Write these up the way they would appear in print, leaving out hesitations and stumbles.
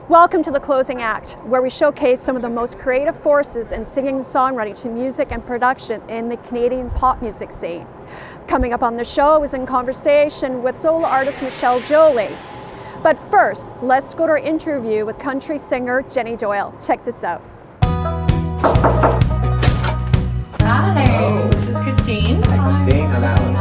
Welcome to the closing act, where we showcase some of the most creative forces in singing and songwriting to music and production in the Canadian pop music scene. Coming up on the show is in conversation with solo artist Michelle Joly. But first, let's go to our interview with country singer Jenni Doyle. Check this out. Hi, this is Christine. Hi, Christine. I'm Alan.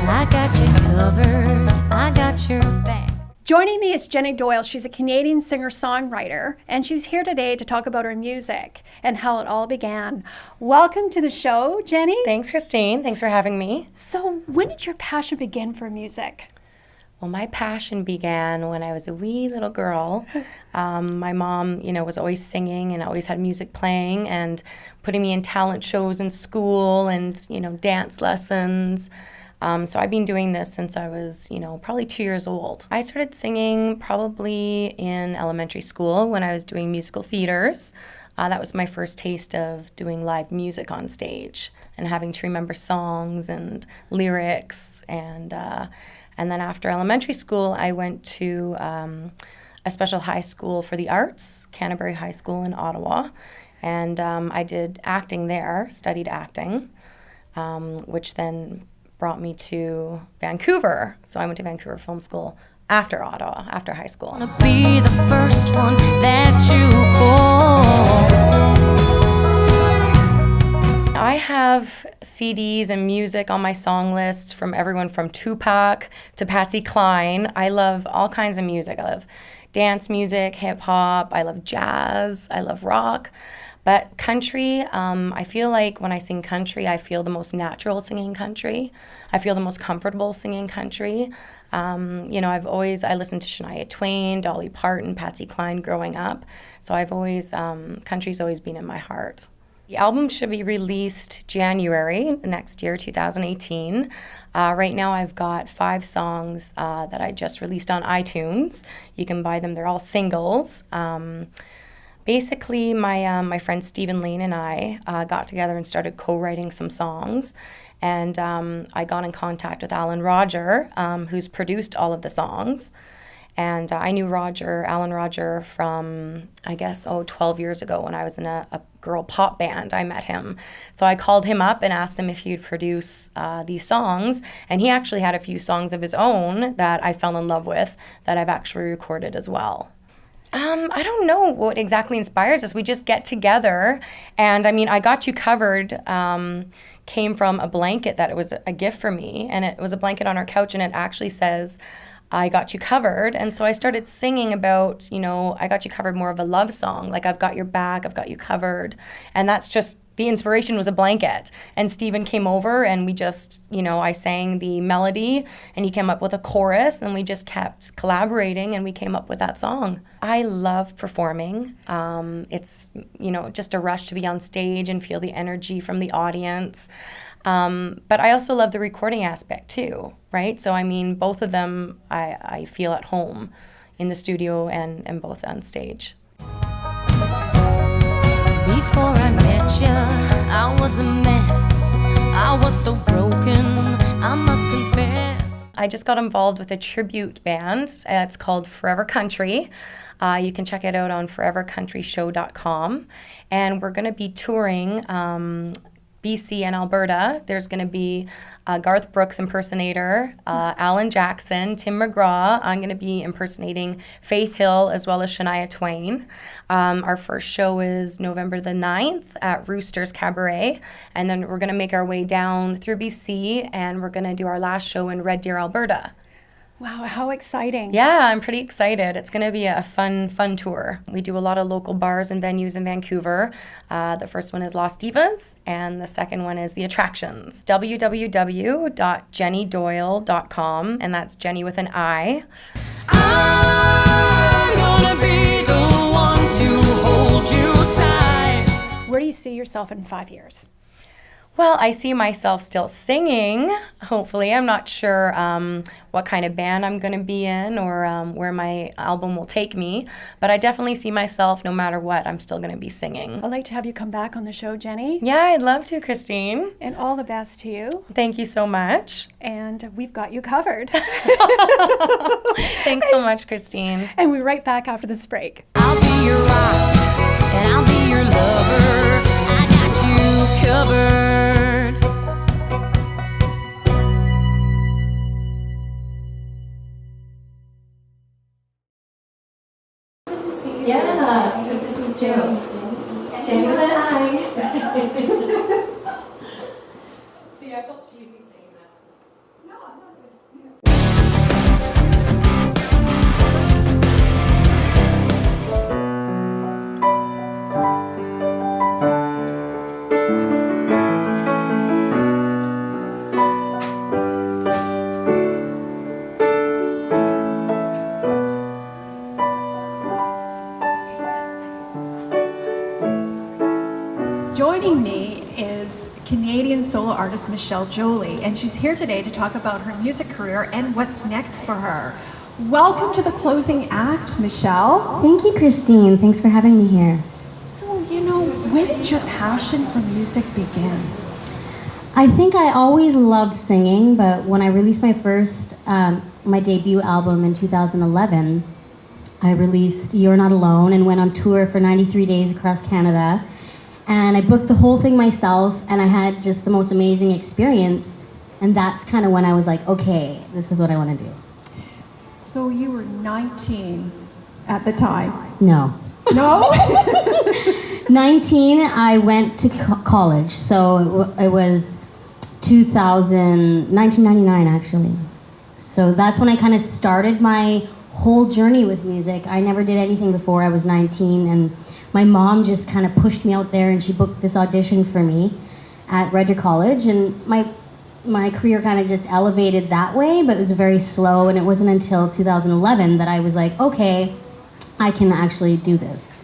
I got you covered, I got your back. Joining me is Jenni Doyle. She's a Canadian singer-songwriter, and she's here today to talk about her music and how it all began. Welcome to the show, Jenni. Thanks, Christine. Thanks for having me. So, when did your passion begin for music? Well, my passion began when I was a wee little girl. My mom, was always singing and always had music playing and putting me in talent shows in school and, dance lessons. So I've been doing this since I was, probably 2 years old. I started singing probably in elementary school when I was doing musical theaters. That was my first taste of doing live music on stage and having to remember songs and lyrics. And then after elementary school, I went to a special high school for the arts, Canterbury High School in Ottawa. And I did acting there, studied acting, which then brought me to Vancouver. So I went to Vancouver Film School after Ottawa, after high school. Wanna be the first one that you call. I have CDs and music on my song lists from everyone from Tupac to Patsy Cline. I love all kinds of music. I love dance music, hip hop, I love jazz, I love rock. But country, I feel like when I sing country, I feel the most natural singing country. I feel the most comfortable singing country. I listened to Shania Twain, Dolly Parton, Patsy Cline growing up. So country's always been in my heart. The album should be released January next year, 2018. Right now I've got 5 songs that I just released on iTunes. You can buy them, they're all singles. Basically, my friend Stephen Lane and I got together and started co-writing some songs. And I got in contact with Alan Roger, who's produced all of the songs. And I knew Alan Roger from, 12 years ago when I was in a girl pop band. I met him. So I called him up and asked him if he'd produce these songs. And he actually had a few songs of his own that I fell in love with that I've actually recorded as well. I don't know what exactly inspires us. We just get together, and I Got You Covered came from a blanket that it was a gift for me, and it was a blanket on our couch, and it actually says, I got you covered. And so I started singing about, I got you covered, more of a love song, like I've got your back, I've got you covered. And that's just, the inspiration was a blanket. And Stephen came over and we just, I sang the melody and he came up with a chorus and we just kept collaborating and we came up with that song. I love performing. It's, just a rush to be on stage and feel the energy from the audience. But I also love the recording aspect too, right? So both of them I feel at home in the studio and both on stage. Before I met you, I was a mess. I was so broken, I must confess. I just got involved with a tribute band. It's called Forever Country. You can check it out on forevercountryshow.com. And we're going to be touring BC and Alberta. There's going to be Garth Brooks impersonator, Alan Jackson, Tim McGraw. I'm going to be impersonating Faith Hill as well as Shania Twain. Our first show is November the 9th at Roosters Cabaret. And then we're going to make our way down through BC and we're going to do our last show in Red Deer, Alberta. Wow, how exciting. Yeah, I'm pretty excited. It's going to be a fun tour. We do a lot of local bars and venues in Vancouver. The first one is Los Divas, and the second one is The Attractions. www.jennidoyle.com, and that's Jenni with an I. I'm gonna be the one to hold you tight. Where do you see yourself in 5 years? Well, I see myself still singing, hopefully. I'm not sure what kind of band I'm going to be in or where my album will take me, but I definitely see myself, no matter what, I'm still going to be singing. I'd like to have you come back on the show, Jenni. Yeah, I'd love to, Christine. And all the best to you. Thank you so much. And we've got you covered. Thanks so much, Christine. And we're right back after this break. I'll be your rock and I'll be your lover. I got you covered. Yeah, it's good to see you too. Jenni, hi. See, I felt cheesy saying that. No, I'm not good. Joining me is Canadian solo artist Michelle Joly, and she's here today to talk about her music career and what's next for her. Welcome to the closing act, Michelle. Thank you, Christine. Thanks for having me here. So, when did your passion for music begin? I think I always loved singing, but when I released my my debut album in 2011, I released You're Not Alone and went on tour for 93 days across Canada. And I booked the whole thing myself, and I had just the most amazing experience. And that's kind of when I was like, okay, this is what I want to do. So you were 19 at the time? No. No? 19, I went to college. So it was 1999, actually. So that's when I kind of started my whole journey with music. I never did anything before I was 19, and my mom just kind of pushed me out there, and she booked this audition for me at Redder College, and my career kind of just elevated that way, but it was very slow, and it wasn't until 2011 that I was like, okay, I can actually do this.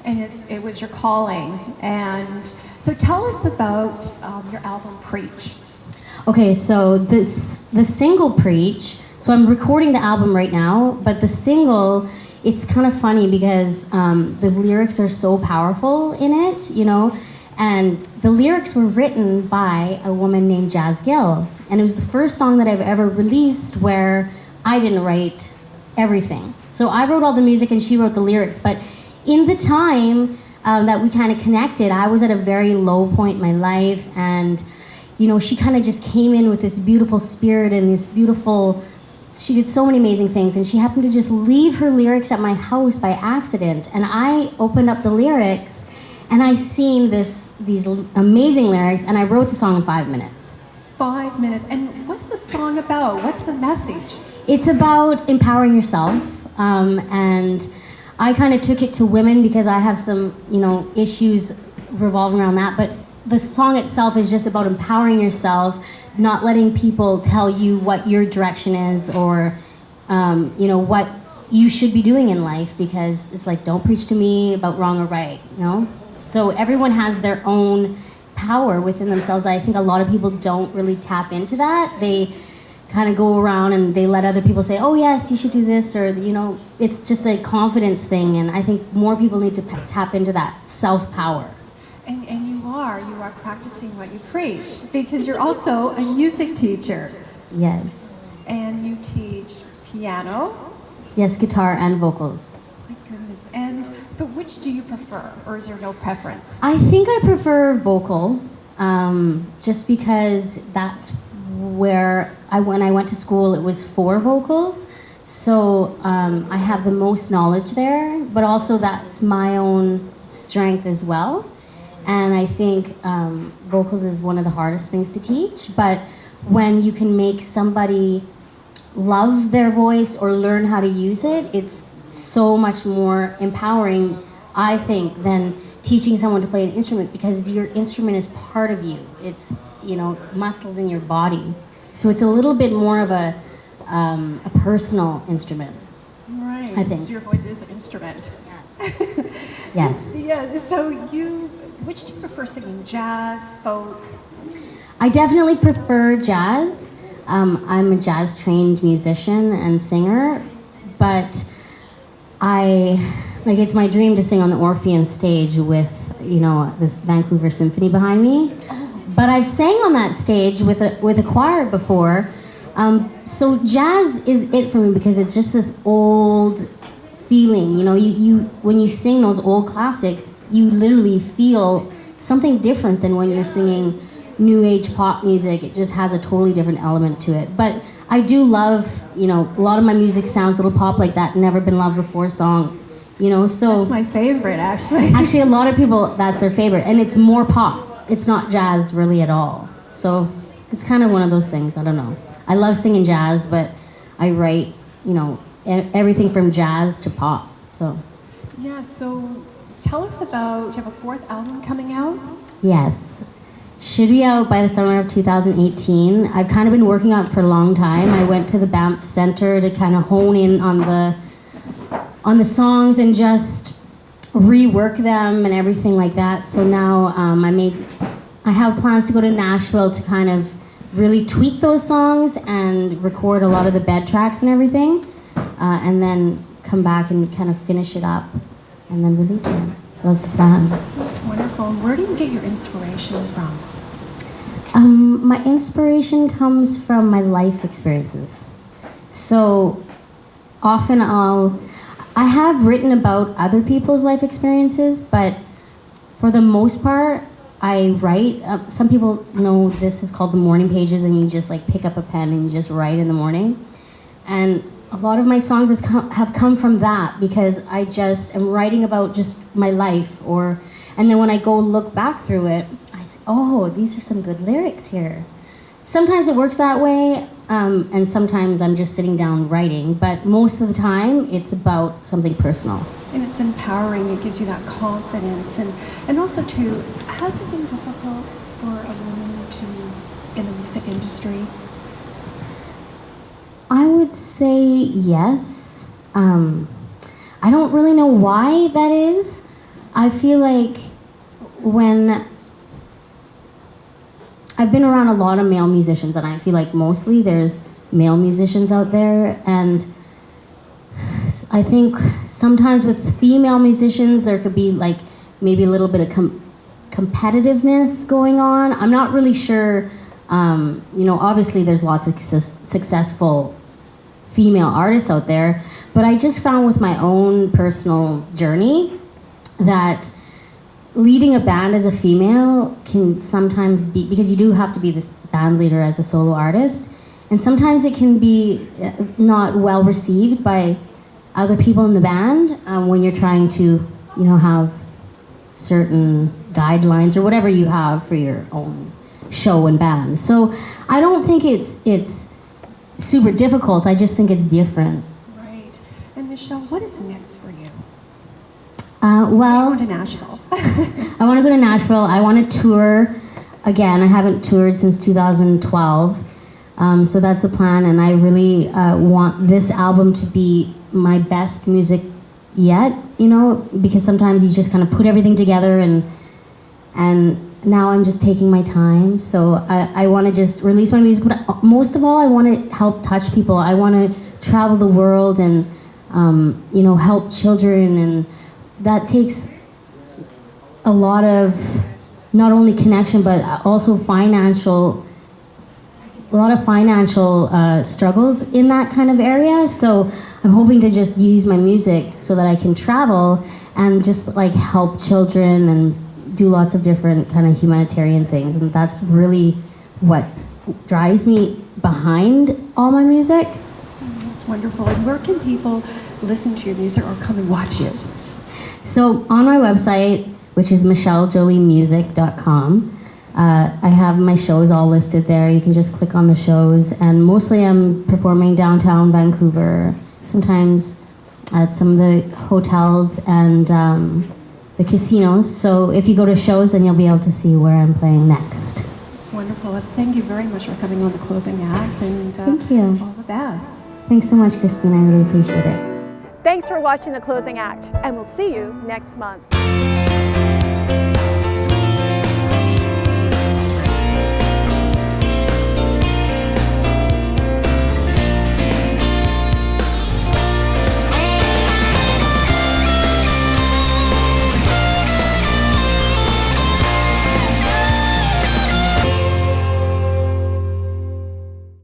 And it was your calling. And so tell us about your album, Preach. Okay, so the single Preach, so I'm recording the album right now, but the single, it's kind of funny because the lyrics are so powerful in it, and the lyrics were written by a woman named Jazz Gill, and it was the first song that I've ever released where I didn't write everything. So I wrote all the music and she wrote the lyrics, but in the time that we kind of connected, I was at a very low point in my life, and she kind of just came in with this beautiful spirit and this beautiful. She did so many amazing things, and she happened to just leave her lyrics at my house by accident. And I opened up the lyrics, and I seen these amazing lyrics, and I wrote the song in 5 minutes. 5 minutes. And what's the song about? What's the message? It's about empowering yourself, and I kind of took it to women because I have some, issues revolving around that. But the song itself is just about empowering yourself, not letting people tell you what your direction is or, what you should be doing in life, because it's like, don't preach to me about wrong or right, So everyone has their own power within themselves. I think a lot of people don't really tap into that. They kind of go around and they let other people say, oh yes, you should do this, or, it's just a confidence thing. And I think more people need to tap into that self-power. And you are practicing what you preach, because you're also a music teacher. Yes. And you teach piano. Yes, guitar and vocals. My goodness. But which do you prefer, or is there no preference? I think I prefer vocal, just because that's where when I went to school, it was for vocals. So I have the most knowledge there, but also that's my own strength as well. And I think vocals is one of the hardest things to teach, but when you can make somebody love their voice or learn how to use it, it's so much more empowering, I think, than teaching someone to play an instrument, because your instrument is part of you. It's, muscles in your body. So it's a little bit more of a personal instrument. Right. I think. So your voice is an instrument. Yes. Yeah, so you which do you prefer singing, jazz, folk? I definitely prefer jazz. I'm a jazz-trained musician and singer, but it's my dream to sing on the Orpheum stage with, this Vancouver Symphony behind me. But I've sang on that stage with a choir before. So jazz is it for me because it's just this old feeling. You when you sing those old classics, you literally feel something different than when you're singing new age pop music. It just has a totally different element to it. But I do love, a lot of my music sounds a little pop like that Never Been Loved Before song. So That's my favorite, actually. actually a lot of people, that's their favorite, and it's more pop. It's not jazz really at all. So it's kind of one of those things, I don't know. I love singing jazz, but I write, everything from jazz to pop, so. Yeah, so tell us about, do you have a fourth album coming out? Yes. Should be out by the summer of 2018. I've kind of been working on it for a long time. I went to the Banff Center to kind of hone in on the songs and just rework them and everything like that. So now I have plans to go to Nashville to kind of really tweak those songs and record a lot of the bed tracks and everything, and then come back and kind of finish it up and then release it. That's the plan. That's wonderful. And where do you get your inspiration from? My inspiration comes from my life experiences. So often I have written about other people's life experiences, but for the most part, I write. Some people know this is called the morning pages, and you just pick up a pen and you just write in the morning. And a lot of my songs have come from that because I just am writing about just my life, and then when I go look back through it, I say, oh, these are some good lyrics here. Sometimes it works that way, and sometimes I'm just sitting down writing, but most of the time it's about something personal. And it's empowering, it gives you that confidence, and also too, has it been difficult for a woman in the music industry? I would say yes. I don't really know why that is. I feel like when I've been around a lot of male musicians, and I feel like mostly there's male musicians out there, and I think sometimes with female musicians there could be maybe a little bit of competitiveness going on. I'm not really sure. Obviously there's lots of successful female artists out there, but I just found with my own personal journey that leading a band as a female can sometimes be, because you do have to be this band leader as a solo artist, and sometimes it can be not well received by other people in the band when you're trying to, have certain guidelines or whatever you have for your own show and band. So I don't think it's super difficult. I just think it's different. Right. And Michelle, what is next for you? Well, Going to Nashville. I want to go to Nashville. I want to tour again. I haven't toured since 2012. So that's the plan, and I really want this album to be my best music yet, because sometimes you just kind of put everything together, and now I'm just taking my time. So I want to just release my music, but most of all, I want to help touch people. I want to travel the world and, help children, and that takes a lot of not only connection, but also a lot of financial struggles in that kind of area. So I'm hoping to just use my music so that I can travel and just help children and do lots of different kind of humanitarian things. And that's really what drives me behind all my music. That's wonderful. And where can people listen to your music or come and watch you? So on my website, which is michellejolymusic.com, I have my shows all listed there. You can just click on the shows, and mostly I'm performing downtown Vancouver, sometimes at some of the hotels and the casinos. So if you go to shows, then you'll be able to see where I'm playing next. It's wonderful. Thank you very much for coming on the closing act, and Thank you. all the best. Thanks so much, Christine. I really appreciate it. Thanks for watching the closing act, and we'll see you next month.